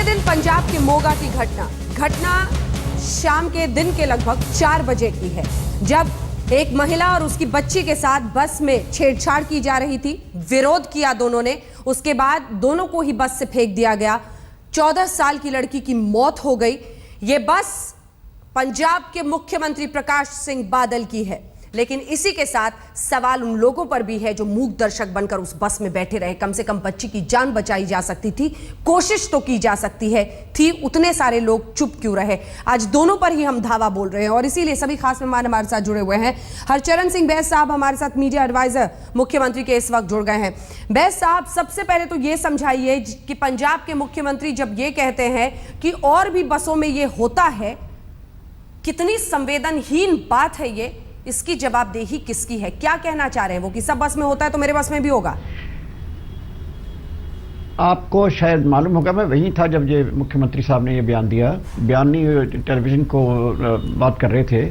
दिन पंजाब के मोगा की घटना शाम के दिन के लगभग 4 बजे की है, जब एक महिला और उसकी बच्ची के साथ बस में छेड़छाड़ की जा रही थी। विरोध किया दोनों ने, उसके बाद दोनों को ही बस से फेंक दिया गया। 14 साल की लड़की की मौत हो गई। ये बस पंजाब के मुख्यमंत्री प्रकाश सिंह बादल की है, लेकिन इसी के साथ सवाल उन लोगों पर भी है जो मूक दर्शक बनकर उस बस में बैठे रहे। कम से कम बच्ची की जान बचाई जा सकती थी, कोशिश तो की जा सकती है थी, उतने सारे लोग चुप क्यों रहे? आज दोनों पर ही हम धावा बोल रहे हैं और इसीलिए सभी खास मेहमान हमारे साथ जुड़े हुए हैं। हरचरण सिंह बैस साहब हमारे साथ मीडिया एडवाइजर मुख्यमंत्री के इस वक्त जुड़ गए हैं। बैस साहब, सबसे पहले तो ये समझाइए कि पंजाब के मुख्यमंत्री जब ये कहते हैं कि और भी बसों में ये होता है, कितनी संवेदनहीन बात है ये? इसकी जवाबदेही किसकी है? क्या कहना चाह रहे हैं वो कि सब बस में होता है तो मेरे बस में भी होगा? आपको शायद मालूम होगा, मैं वहीं था जब ये मुख्यमंत्री साहब ने ये बयान दिया। बयानी टेलीविजन को बात कर रहे थे।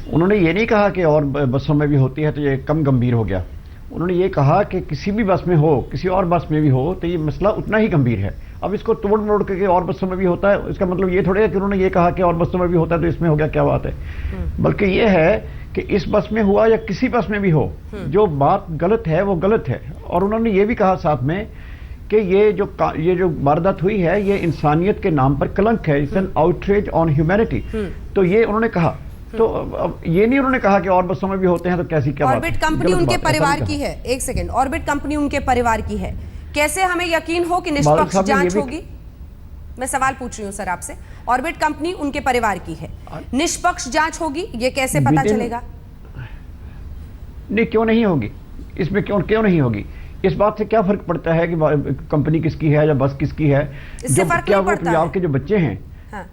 उन्होंने ये नहीं कहा कि और बसों में भी होती है तो ये कम गंभीर हो गया। उन्होंने ये कहा कि किसी भी बस में हो, किसी और बस में भी हो, तो ये मसला उतना ही गंभीर है। अब इसको तोड़ मोड़ करके और बसों में भी होता है, इसका मतलब ये थोड़ा है कि उन्होंने ये कहा कि और बसों में भी होता है तो इसमें हो गया, क्या बात है। बल्कि ये है कि इस बस में हुआ या किसी बस में भी हो, जो बात गलत है वो गलत है। और उन्होंने ये भी कहा साथ में कि ये जो वारदात हुई है ये इंसानियत के नाम पर कलंक है, it's an outrage on humanity. तो ये उन्होंने कहा। तो अब ये नहीं उन्होंने कहा कि और बसों में भी होते हैं तो कैसी क्या बात है? ऑर्बिट कंपनी उनके परिवार की है। एक सेकंड, ऑर्बिट कंपनी उनके परिवार की है, कैसे हमें यकीन हो कि निष्पक्ष जांच होगी? मैं सवाल पूछ रही हूं सर आपसे। ऑर्बिट कंपनी उनके परिवार की है, निष्पक्ष जांच होगी, ये कैसे पता चलेगा? नहीं, क्यों नहीं होगी? इसमें क्यों नहीं होगी? इस बात से क्या फर्क पड़ता है कि कंपनी किसकी है या बस किसकी है? इससे फर्क नहीं पड़ता है। पंजाब के जो बच्चे हैं, हाँ।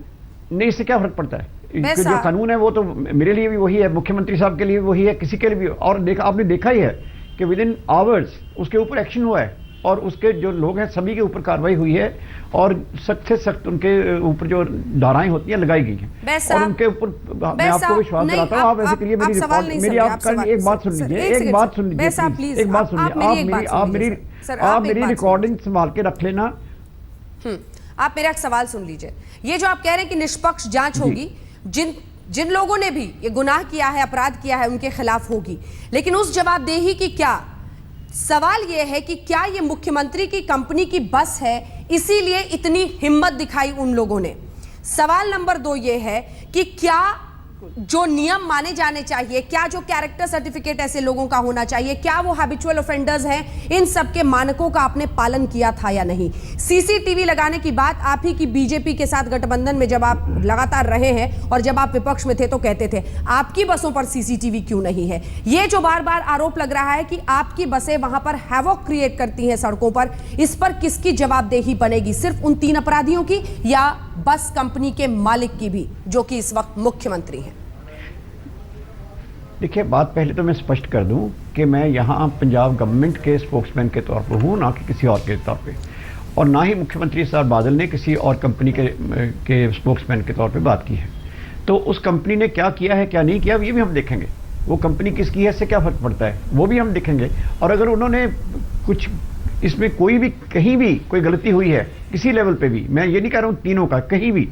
नहीं, इससे क्या फर्क पड़ता है? जो कानून है वो तो मेरे लिए भी वही है, मुख्यमंत्री साहब के लिए वही है, किसी के लिए भी। और आपने देखा ही है कि विद इन आवर्स उसके ऊपर एक्शन हुआ है और उसके जो लोग हैं सभी के ऊपर कार्रवाई हुई है और सख्त से सख्त उनके ऊपर जो धाराएं होती हैं लगाई गई हैं और उनके ऊपर मैं आपको विश्वास दिलाता हूं। आप ऐसे करिए, मेरी एक बात सुन लीजिए, आप मेरी रिकॉर्डिंग संभाल के रख लेना। आप मेरा एक सवाल सुन लीजिए। ये जो आप कह रहे हैं कि निष्पक्ष जांच होगी, जिन लोगों ने भी ये गुनाह किया है, अपराध किया है, उनके खिलाफ होगी, लेकिन उस जवाबदेही की क्या? सवाल यह है कि क्या ये मुख्यमंत्री की कंपनी की बस है, इसीलिए इतनी हिम्मत दिखाई उन लोगों ने? सवाल नंबर 2 ये है कि क्या जो नियम माने जाने चाहिए, क्या जो कैरेक्टर सर्टिफिकेट ऐसे लोगों का होना चाहिए, क्या वो हैबिचुअल ऑफेंडर्स हैं, इन सब के मानकों का आपने पालन किया था या नहीं? सीसीटीवी लगाने की बात आप ही की बीजेपी के साथ गठबंधन में जब आप लगातार रहे हैं और जब आप विपक्ष में थे तो कहते थे आपकी बसों पर सीसीटीवी क्यों नहीं है? ये जो बार बार आरोप लग रहा है कि आपकी बसें वहां पर हैवॉक क्रिएट करती हैं सड़कों पर, इस पर किसकी जवाबदेही बनेगी? सिर्फ उन 3 अपराधियों की या बस कंपनी के मालिक की भी, जो कि इस वक्त मुख्यमंत्री हैं? देखिए, बात पहले तो मैं स्पष्ट कर दूं कि मैं यहाँ पंजाब गवर्नमेंट के स्पोक्समैन के तौर पर हूँ, ना कि किसी और के तौर पे, और ना ही मुख्यमंत्री साहब बादल ने किसी और कंपनी के स्पोक्समैन के तौर पे बात की है। तो उस कंपनी ने क्या किया है, क्या नहीं किया, ये भी हम देखेंगे। वो कंपनी किसकी है, इससे क्या फर्क पड़ता है, वो भी हम देखेंगे। और अगर उन्होंने कुछ इसमें कोई भी कहीं भी कोई गलती हुई है किसी लेवल पे भी, मैं ये नहीं कह रहा हूँ तीनों का, कहीं भी,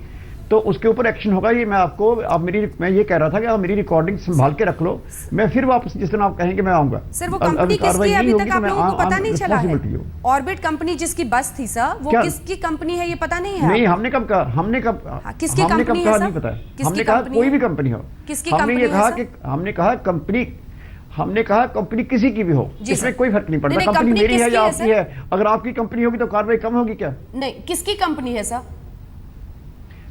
तो उसके ऊपर एक्शन होगा। ये मैं ये कह रहा था कि आप मेरी रिकॉर्डिंग संभाल के रख लो, मैं फिर वापस जिस दिन आप कहेंगे मैं आऊंगा। सर, वो कंपनी किसकी है अभी तक आप लोगों को पता नहीं चला है? ऑर्बिट कंपनी जिसकी बस थी सर, वो किसकी कंपनी है ये पता नहीं है? नहीं, हमने कब कहा, किसकी कंपनी है? नहीं पता। हमने कहा कोई भी कंपनी हो, किसकी कंपनी है? हमने कहा कंपनी किसी की भी हो, इसमें कोई फर्क नहीं पड़ता। कंपनी मेरी है या आपकी है। अगर आपकी कंपनी होगी तो कार्रवाई कम होगी क्या? नहीं, किसकी कंपनी है सर?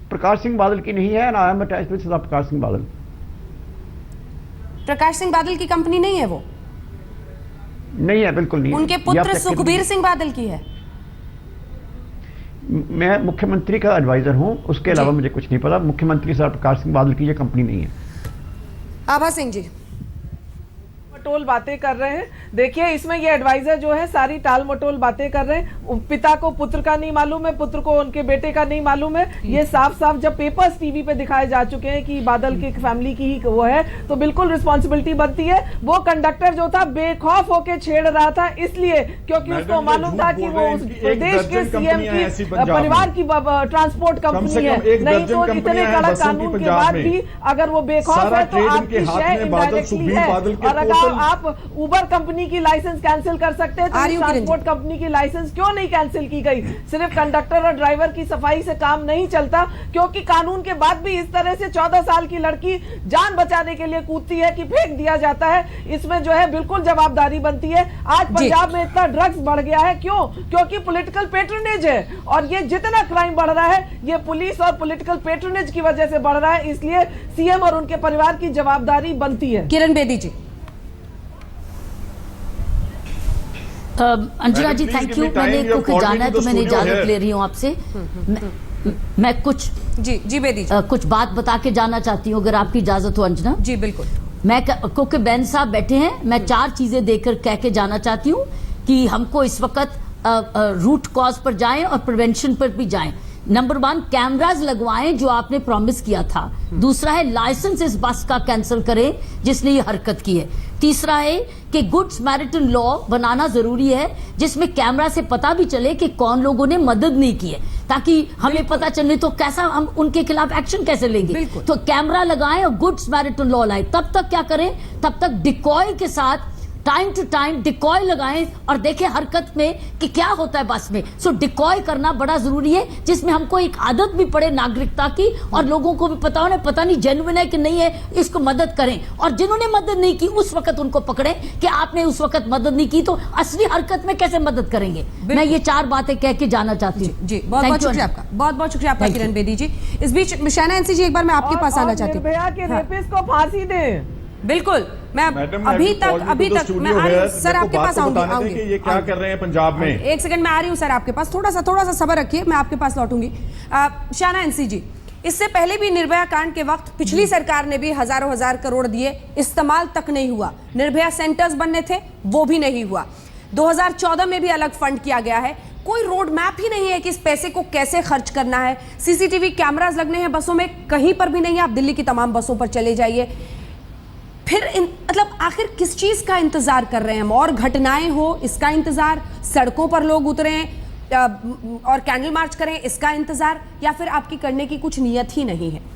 प्रकाश सिंह बादल की नहीं है ना। I am attached with Prakash Singh Badal. Prakash Singh Badal की कंपनी नहीं है वो? नहीं है, बिल्कुल नहीं। उनके पुत्र सुखबीर सिंह बादल की है। मैं मुख्यमंत्री का एडवाइजर हूं, उसके अलावा मुझे कुछ नहीं पता। मुख्यमंत्री साहब प्रकाश सिंह बादल की ये कंपनी नहीं है। आभा सिंह जी, मटोल बातें कर रहे हैं। देखिए, इसमें ये एडवाइजर जो है सारी टाल मटोल बातें कर रहे हैं। पिता को पुत्र का नहीं मालूम है, पुत्र को उनके बेटे का नहीं मालूम है। ये साफ साफ जब पेपर्स टीवी पे दिखाए जा चुके हैं कि बादल की फैमिली की ही वो है, तो बिल्कुल रिस्पॉन्सिबिलिटी बनती है। वो कंडक्टर जो था बेखौफ होके छेड़ रहा था, इसलिए क्योंकि उसको मालूम था कि वो उस प्रदेश के सीएम की परिवार की ट्रांसपोर्ट कंपनी है। नहीं तो इतने कड़क कानून के बाद भी अगर वो बेखौफ है तो आपकी शेयर इनडायरेक्टली है। और अगर आप उबर कंपनी की लाइसेंस कैंसिल कर सकते हैं तो ट्रांसपोर्ट कंपनी की लाइसेंस क्यों नहीं कैंसिल की गई? सिर्फ कंडक्टर और ड्राइवर की सफाई से काम नहीं चलता, क्योंकि कानून के बाद भी इस तरह से 14 साल की लड़की जान बचाने के लिए कूदती है कि फेंक दिया जाता है। इसमें जो है बिल्कुल जवाबदारी बनती है। आज पंजाब में इतना ड्रग्स बढ़ गया है, क्यों? क्योंकि पॉलिटिकल पेट्रोनेज है। और ये जितना क्राइम बढ़ रहा है ये पुलिस और पॉलिटिकल पेट्रोनेज की वजह से बढ़ रहा है। इसलिए सीएम और उनके परिवार की जवाबदारी बनती है। किरण बेदी जी। अंजना जी, थैंक यू। मैंने क्योंकि जाना है तो मैंने इजाजत ले रही हूँ आपसे। मैं कुछ जी बेदी जी कुछ बात बता के जाना चाहती हूँ, अगर आपकी इजाजत हो अंजना। जी बिल्कुल। मैं क्योंकि बैन साहब बैठे हैं, मैं 4 चीजें देकर कह के जाना चाहती हूँ कि हमको इस वक्त रूट कॉज पर जाएं और प्रिवेंशन पर भी जाएं। नंबर 1, कैमराज लगवाएं जो आपने प्रॉमिस किया था। दूसरा है लाइसेंस इस बस का कैंसिल करें जिसने ये हरकत की है। तीसरा है कि गुड समैरिटन लॉ बनाना जरूरी है जिसमें कैमरा से पता भी चले कि कौन लोगों ने मदद नहीं की है, ताकि हमें पता चले तो कैसा हम उनके खिलाफ एक्शन कैसे लेंगे। तो कैमरा लगाएं और गुड समैरिटन लॉ लाएं। तब तक क्या करें? तब तक डिकॉय के साथ टाइम टू टाइम डिकॉय लगाएं और देखें हरकत में कि क्या होता है बस में। सो डिकॉय करना बड़ा जरूरी है, जिसमें हमको एक आदत भी पड़े नागरिकता की और लोगों को भी पता होने पता नहीं जेन्युइन है कि नहीं है, इसको मदद करें। और जिन्होंने मदद नहीं की उस वक्त उनको पकड़ें कि आपने उस वक्त मदद नहीं की, तो असली हरकत में कैसे मदद करेंगे। मैं ये 4 बातें कह के जाना चाहती हूँ। जी बहुत बहुत शुक्रिया आपका, बहुत बहुत शुक्रिया आपका किरण बेदी जी। इस बीच शहना एनसी जी, एक बार मैं आपके पास आना चाहती हूँ। निर्भया के रेपिस्ट को फांसी दें। बिल्कुल, मैं अभी तक मैं आ रही हूँ सर, आपके पास आऊंगी। ये क्या कर रहे हैं पंजाब में? एक सेकंड में आ रही हूँ सर आपके पास, थोड़ा सा सब्र रखिए, मैं आपके पास लौटूंगी। शहना एनसी जी, इससे पहले भी निर्भया कांड के वक्त पिछली सरकार ने भी हजारों हजार करोड़ दिए, इस्तेमाल तक नहीं हुआ। निर्भया सेंटर्स बनने थे, वो भी नहीं हुआ। 2014 में भी अलग फंड किया गया है। कोई रोड मैप ही नहीं है कि इस पैसे को कैसे खर्च करना है। सीसीटीवी कैमरास लगने हैं बसों में, कहीं पर भी नहीं है। आप दिल्ली की तमाम बसों पर चले जाइए। फिर मतलब आखिर किस चीज का इंतजार कर रहे हैं हम? और घटनाएं हो इसका इंतजार, सड़कों पर लोग उतरे और कैंडल मार्च करें इसका इंतजार, या फिर आपकी करने की कुछ नियत ही नहीं है?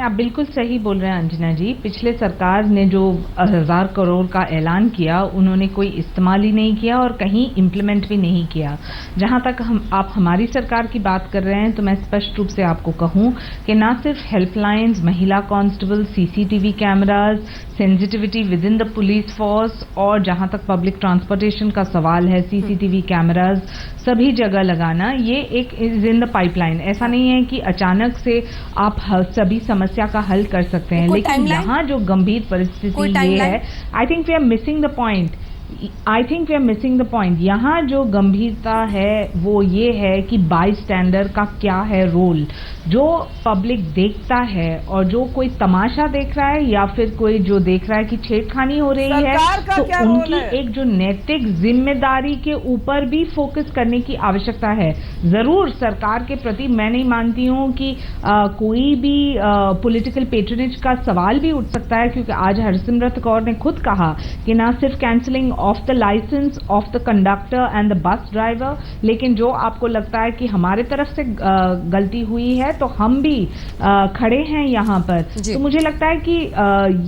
आप बिल्कुल सही बोल रहे हैं अंजना जी। पिछले सरकार ने जो 1000 करोड़ का ऐलान किया, उन्होंने कोई इस्तेमाल ही नहीं किया और कहीं इम्प्लीमेंट भी नहीं किया। जहां तक आप हमारी सरकार की बात कर रहे हैं, तो मैं स्पष्ट रूप से आपको कहूं कि ना सिर्फ हेल्पलाइंस, महिला constable, CCTV cameras, sensitivity with in the police force, और जहां तक पब्लिक ट्रांसपोर्टेशन का सवाल है, सीसीटीवी कैमराज सभी जगह लगाना, ये एक इज इन द पाइपलाइन। ऐसा नहीं है कि अचानक से आप सभी समस्या का हल कर सकते हैं, लेकिन यहाँ जो गंभीर परिस्थिति ये है, I think we are missing the point. यहाँ जो गंभीरता है वो ये है कि बाई स्टैंडर का क्या है रोल। जो पब्लिक देखता है और जो कोई तमाशा देख रहा है या फिर कोई जो देख रहा है कि छेड़खानी हो रही है, तो उनकी एक जो नैतिक जिम्मेदारी के ऊपर भी फोकस करने की आवश्यकता है। जरूर सरकार के प्रति मैं नहीं मानती हूँ कि कोई भी पॉलिटिकल पेट्रोनेज का सवाल भी उठ सकता है, क्योंकि आज हरसिमरत कौर ने खुद कहा कि ना सिर्फ cancelling of the licence of the conductor and the bus driver, लेकिन जो आपको लगता है कि हमारे तरफ से गलती हुई है तो हम भी खड़े हैं यहाँ पर। तो मुझे लगता है कि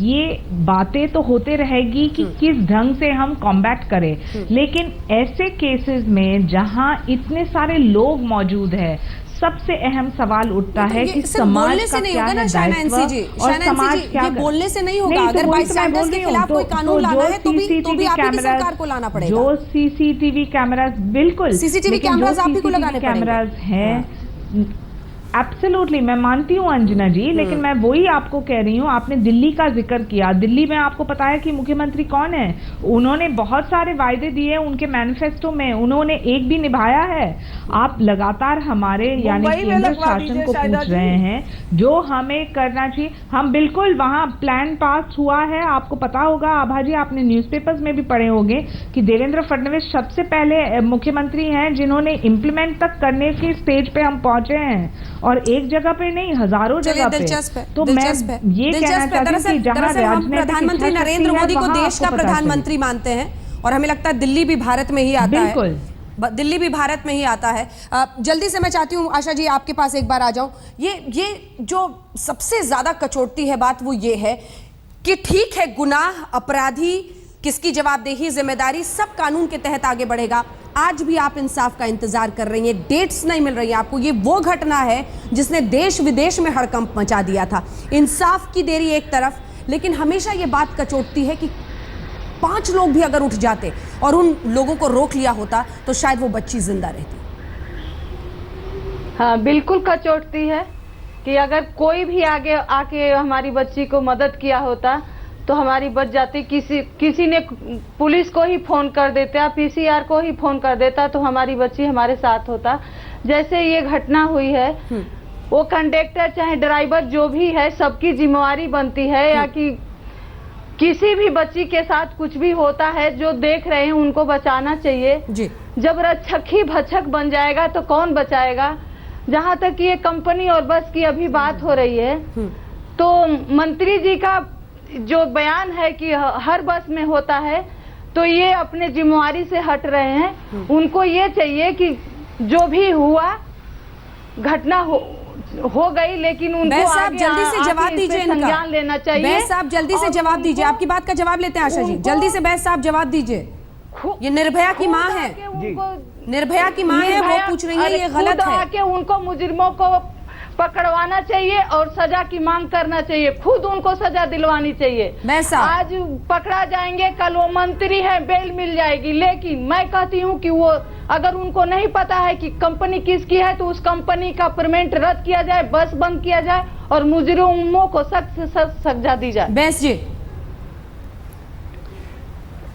ये बातें तो होते रहेगी कि किस ढंग से हम कॉम्बैट करें, लेकिन ऐसे केसेस में जहां इतने सारे लोग मौजूद है, सबसे अहम सवाल उठता है कि समाज का क्या है दायित्व और समाज क्या बोलने से नहीं होगा। अगर बाईस्टैंडर्स के खिलाफ कोई कानून लाना है तो भी आप ही सरकार को लाना पड़ेगा। जो सीसीटीवी कैमरास, बिल्कुल सीसीटीवी कैमरास आप ही को लगाने पड़ेंगे। कैमरास हैं एब्सोल्युटली मैं मानती हूँ अंजना जी, लेकिन मैं वही आपको कह रही हूँ, आपने दिल्ली का जिक्र किया। दिल्ली में आपको पता है कि मुख्यमंत्री कौन है? उन्होंने बहुत सारे वायदे दिए उनके मैनिफेस्टो में, उन्होंने एक भी निभाया है? आप लगातार हमारे यानी केंद्र शासन को पूछ रहे हैं जो हमें करना चाहिए। हम बिल्कुल वहां प्लान पास हुआ है, आपको पता होगा आभा जी, आपने न्यूज़पेपर्स में भी पढ़े होंगे कि देवेंद्र फडणवीस सबसे पहले मुख्यमंत्री हैं जिन्होंने इम्प्लीमेंट तक करने की स्टेज पे हम पहुंचे हैं, और एक जगह पे नहीं, हजारों जगह पे। तो मैं ये कहना चाहती हूँ कि जहाँ प्रधानमंत्री नरेंद्र मोदी को देश का प्रधानमंत्री मानते हैं और हमें लगता है दिल्ली भी भारत में ही आता है, दिल्ली भी भारत में ही आता है। जल्दी से मैं चाहती हूँ आशा जी आपके पास एक बार आ जाऊं। ये जो सबसे ज्यादा कचोटती है बात वो ये है कि ठीक है, गुनाह, अपराधी, किसकी जवाबदेही, जिम्मेदारी सब कानून के तहत आगे बढ़ेगा। आज भी आप इंसाफ का इंतजार कर रही हैं, डेट्स नहीं मिल रही हैं आपको। ये वो घटना है जिसने देश विदेश में हड़कंप मचा दिया था। इंसाफ की देरी एक तरफ, लेकिन हमेशा ये बात कचोटती है कि 5 लोग भी अगर उठ जाते और उन लोगों को रोक लिया होता तो शायद वो बच्ची जिंदा रहती। हाँ, बिल्कुल कचोटती है कि अगर कोई भी आगे आके हमारी बच्ची को मदद किया होता तो हमारी बच जाती। किसी ने पुलिस को ही फोन कर देता, पीसीआर को ही फोन कर देता तो हमारी बच्ची हमारे साथ होता। जैसे ये घटना हुई है, वो कंडक्टर चाहे ड्राइवर जो भी है, सबकी जिम्मेवारी बनती है या कि किसी भी बच्ची के साथ कुछ भी होता है, जो देख रहे हैं उनको बचाना चाहिए जी। जब रक्षक ही भक्षक बन जाएगा तो कौन बचाएगा? जहाँ तक ये कंपनी और बस की अभी बात हो रही है, तो मंत्री जी का जो बयान है कि हर बस में होता है, तो ये अपने जिम्मेवारी से हट रहे हैं। उनको ये चाहिए कि जो भी हुआ घटना हो गई, लेकिन उनको आगे जल्दी से जवाब दीजिए, संज्ञान लेना चाहिए। साहब जल्दी से जवाब दीजिए, आपकी बात का जवाब लेते हैं आशा जी। जल्दी से बैस साहब जवाब दीजिए। ये निर्भया की माँ है, निर्भया की माँ है, वो पूछ रही है ये गलत है कि उनको मुजरिमों को पकड़वाना चाहिए और सजा की मांग करना चाहिए, खुद उनको सजा दिलवानी चाहिए। आज पकड़ा जाएंगे, कल वो मंत्री है, बेल मिल जाएगी। लेकिन मैं कहती हूँ कि वो अगर उनको नहीं पता है कि कंपनी किसकी है तो उस कंपनी का परमिट रद्द किया जाए, बस बंद किया जाए और मुजरिमों को सख्त से सख्त सजा दी जाए। बैस जी,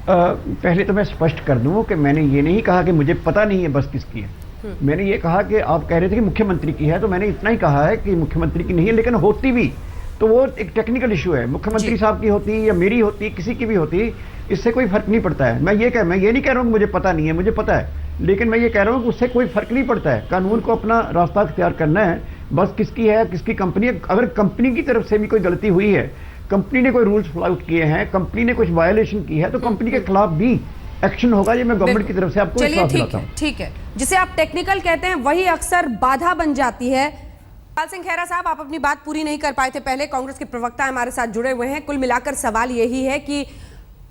पहले तो मैं स्पष्ट कर दूं कि मैंने ये नहीं कहा कि मुझे पता नहीं है बस किसकी है। मैंने ये कहा कि आप कह रहे थे कि मुख्यमंत्री की है, तो मैंने इतना ही कहा है कि मुख्यमंत्री की नहीं है, लेकिन होती भी तो वो एक टेक्निकल इशू है। मुख्यमंत्री साहब की होती या मेरी होती, किसी की भी होती, इससे कोई फर्क नहीं पड़ता है। मैं ये नहीं कह रहा हूँ कि मुझे पता नहीं है, मुझे पता है, लेकिन मैं ये कह रहा हूँ कि उससे कोई फर्क नहीं पड़ता है। कानून को अपना रास्ता अख्तियार करना है, बस किसकी है, किसकी कंपनी है। अगर कंपनी की तरफ से भी कोई गलती हुई है, कंपनी ने कोई रूल्स फ्लाउट किए हैं, कंपनी ने कुछ वायलेशन की है, तो कंपनी के खिलाफ भी एक्शन होगा। ये मैं गवर्नमेंट की तरफ से आपको विश्वास दिलाता हूं। ठीक है, जिसे आप टेक्निकल कहते हैं वही अक्सर बाधा बन जाती है। लाल सिंह खेरा साहब, आप अपनी बात पूरी नहीं कर पाए थे पहले, कांग्रेस के प्रवक्ता हमारे साथ जुड़े हुए हैं। कुल मिलाकर सवाल यही है कि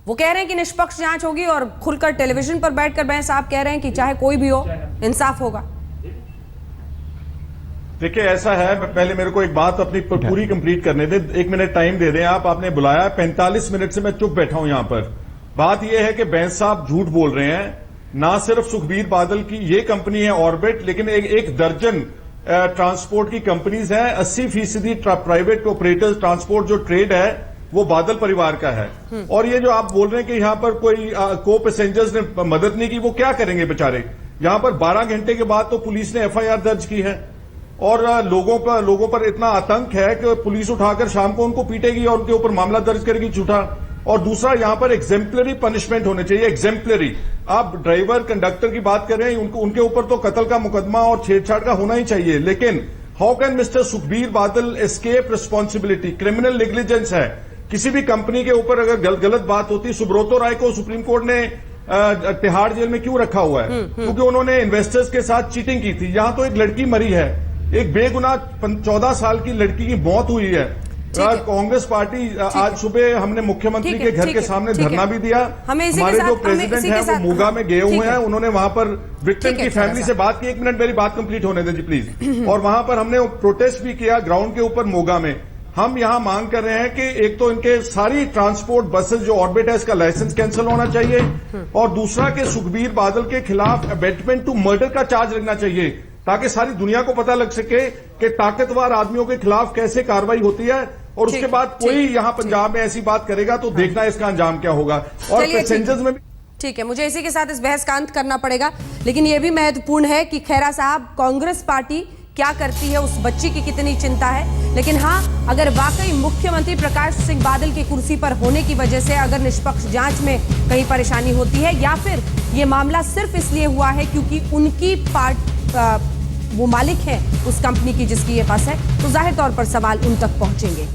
वो कह रहे हैं कि निष्पक्ष जांच होगी और खुलकर टेलीविजन पर बैठकर बैं साहब कह रहे हैं कि चाहे कोई भी हो इंसाफ होगा। देखिए ऐसा है, पहले मेरे को एक बात अपनी पूरी कंप्लीट करने दे, 1 मिनट टाइम दे दें आप। आपने बुलाया, 45 मिनट से मैं चुप बैठा हूं यहां पर। बात यह है कि बैंस साहब झूठ बोल रहे हैं। ना सिर्फ सुखबीर बादल की ये कंपनी है ऑर्बिट, लेकिन एक दर्जन ट्रांसपोर्ट की कंपनीज हैं। 80% प्राइवेट ऑपरेटर्स ट्रांसपोर्ट जो ट्रेड है वो बादल परिवार का है। और ये जो आप बोल रहे हैं कि यहां पर कोई को पैसेंजर्स ने मदद नहीं की, वो क्या करेंगे बेचारे? यहां पर 12 घंटे के बाद तो पुलिस ने एफआईआर दर्ज की है और लोगों पर इतना आतंक है कि पुलिस उठाकर शाम को उनको पीटेगी और उनके ऊपर मामला दर्ज करेगी झूठा। और दूसरा, यहां पर एग्जेम्पलरी पनिशमेंट होने चाहिए, एग्जेम्पलरी। आप ड्राइवर कंडक्टर की बात कर रहे हैं, उनके ऊपर तो कत्ल का मुकदमा और छेड़छाड़ का होना ही चाहिए। लेकिन how can mister Sukhbir Badal escape responsibility? Criminal negligence है। किसी भी कंपनी के ऊपर अगर गलत बात होती, सुब्रतो राय को सुप्रीम कोर्ट ने तिहाड़ जेल में क्यों रखा हुआ है? क्योंकि उन्होंने इन्वेस्टर्स के साथ चीटिंग की थी। यहां तो एक लड़की मरी है, एक बेगुनाह 14 साल की लड़की की मौत हुई है। कांग्रेस पार्टी आज सुबह हमने मुख्यमंत्री के घर के सामने धरना भी दिया। हमारे जो प्रेसिडेंट हैं वो मूगा में गए हुए हैं, उन्होंने वहां पर विक्टिम की फैमिली से बात की। 1 मिनट मेरी बात कंप्लीट होने दें जी प्लीज। और वहां पर हमने प्रोटेस्ट भी किया ग्राउंड के ऊपर मूगा में। हम यहां मांग कर रहे हैं कि एक तो इनके सारी ट्रांसपोर्ट बसेस जो ऑर्बिट है इसका लाइसेंस कैंसिल होना चाहिए, और दूसरा कि सुखबीर बादल के खिलाफ अबेटमेंट टू मर्डर का चार्ज लगना चाहिए, ताकि सारी दुनिया को पता लग सके कि ताकतवर आदमियों के खिलाफ कैसे कार्रवाई होती है, और उसके बाद कोई यहां पंजाब में ऐसी बात करेगा तो देखना इसका अंजाम क्या होगा। और पैसेंजर्स में भी ठीक है, मुझे इसी के साथ इस बहस का अंत करना पड़ेगा, लेकिन यह भी महत्वपूर्ण है कि खैरा साहब कांग्रेस पार्टी क्या करती है, उस बच्ची की कितनी चिंता है। लेकिन हाँ, अगर वाकई मुख्यमंत्री प्रकाश सिंह बादल की कुर्सी पर होने की वजह से अगर निष्पक्ष जांच में कहीं परेशानी होती है, या फिर ये मामला सिर्फ इसलिए हुआ है क्योंकि उनकी वो मालिक है उस कंपनी की जिसकी ये बस है, तो जाहिर तौर पर सवाल उन तक पहुंचेंगे।